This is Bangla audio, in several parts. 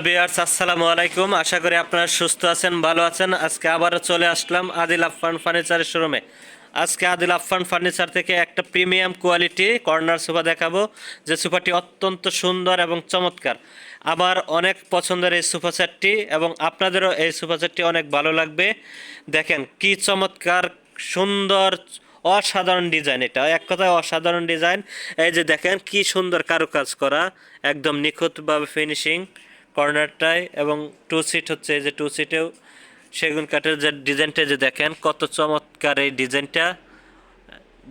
ভিউয়ার্স, আসসালামু আলাইকুম। আশা করি আপনারা সুস্থ আছেন, ভালো আছেন। আজকে আবারও চলে আসলাম আদিল আফফান ফার্নিচারের শোরুমে। আজকে আদিল আফফান ফার্নিচার থেকে একটা প্রিমিয়াম কোয়ালিটি কর্নার সোফা দেখাবো, যে সোফাটি অত্যন্ত সুন্দর এবং চমৎকার। আমার অনেক পছন্দের এই সোফা সেটটি এবং আপনাদেরও এই সোফা সেটটি অনেক ভালো লাগবে। দেখেন কি চমৎকার, সুন্দর, অসাধারণ ডিজাইন। এটা এক কথায় অসাধারণ ডিজাইন। এই যে দেখেন কি সুন্দর কারুকাজ করা, একদম নিখুঁতভাবে ফিনিশিং কর্নারটায়। এবং টু সিট হচ্ছে, এই যে টু সিটেও সেগুন কাঠের যে ডিজাইনটা, যে দেখেন কত চমৎকার এই ডিজাইনটা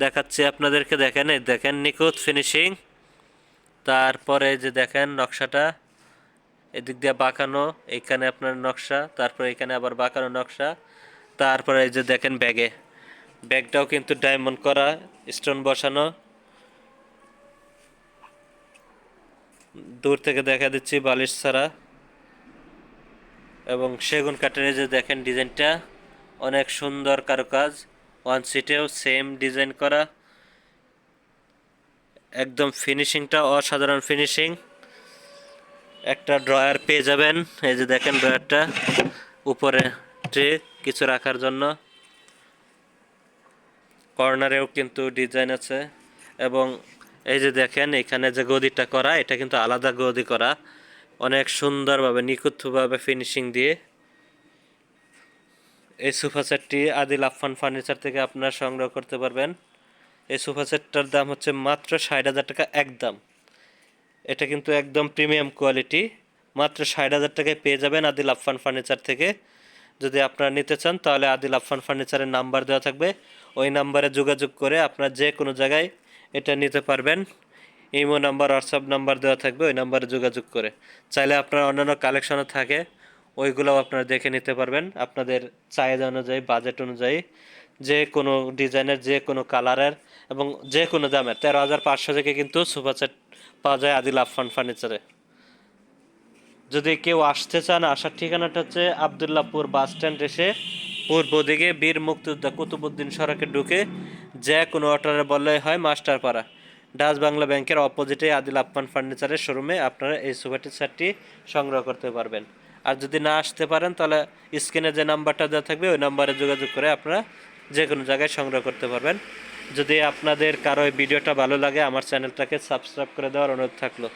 দেখাচ্ছি আপনাদেরকে। দেখেন, এই দেখেন নিখুঁত ফিনিশিং। তারপরে যে দেখেন নকশাটা এদিক দিয়ে বাঁকানো, এইখানে আপনার নকশা, তারপরে এখানে আবার বাঁকানো নকশা। তারপরে এই যে দেখেন ব্যাগটাও কিন্তু ডায়মন্ড করা, স্টোন বসানো। দূর থেকে দেখা দিচ্ছি বালিশ ছাড়া। এবং সেগুন কাঠের যে দেখেন ডিজাইনটা অনেক সুন্দর কারুকাজ। ওয়ান সিটেও সেম ডিজাইন করা, একদম ফিনিশিংটা অসাধারণ ফিনিশিং। একটা ড্রয়ার পেয়ে যাবেন, এই যে দেখেন ড্রয়ারটা, উপরে ট্রে কিছু রাখার জন্য। কর্নারেও কিন্তু ডিজাইন আছে। এবং এই যে দেখেন এখানে যে গদিটা করা, এটা কিন্তু আলাদা গদি করা, অনেক সুন্দরভাবে নিখুঁতভাবে ফিনিশিং দিয়ে। এই সোফা সেটটি আদিল আফফান ফার্নিচার থেকে আপনারা সংগ্রহ করতে পারবেন। এই সোফা সেটটার দাম হচ্ছে মাত্র ৬০,০০০ টাকা একদম। এটা কিন্তু একদম প্রিমিয়াম কোয়ালিটি, মাত্র ৬০,০০০ টাকায় পেয়ে যাবেন আদিল আফফান ফার্নিচার থেকে। যদি আপনারা নিতে চান তাহলে আদিল আফফান ফার্নিচারের নাম্বার দেওয়া থাকবে, ওই নাম্বারে যোগাযোগ করে আপনারা যে কোনো জায়গায় এটা নিতে পারবেন। ইমো নাম্বার, হোয়াটসঅ্যাপ নাম্বার দেওয়া থাকবে, ওই নাম্বারে যোগাযোগ করে। চাইলে আপনার অন্যান্য কালেকশনও থাকে, ওইগুলোও আপনারা দেখে নিতে পারবেন আপনাদের চাহিদা অনুযায়ী, বাজেট অনুযায়ী। যে কোনো ডিজাইনের, যে কোনো কালারের এবং যে কোনো দামের ১৩,৫০০ থেকে কিন্তু সোফা সেট পাওয়া যায় আদিল আফফান ফার্নিচারে। যদি কেউ আসতে চান, আসার ঠিকানাটা হচ্ছে আবদুল্লাহপুর বাস স্ট্যান্ড এসে পূর্ব দিকে বীর মুক্তিযোদ্ধা কুতুবুদ্দিন সড়কে ঢুকে যে কোনো অটোরে বললেই হয় মাস্টারপাড়া। ডাচ বাংলা ব্যাংকের অপোজিটে আদিল আফফান ফার্নিচারের শোরুমে আপনারা এই সোফাটি সেটটি সংগ্রহ করতে পারবেন। আর যদি না আসতে পারেন তাহলে স্ক্রিনে যে নাম্বারটা দেওয়া থাকবে ওই নাম্বারে যোগাযোগ করে আপনারা যে কোনো জায়গায় সংগ্রহ করতে পারবেন। যদি আপনাদের কারো এই ভিডিওটা ভালো লাগে, আমার চ্যানেলটাকে সাবস্ক্রাইব করে দেওয়ার অনুরোধ থাকলো।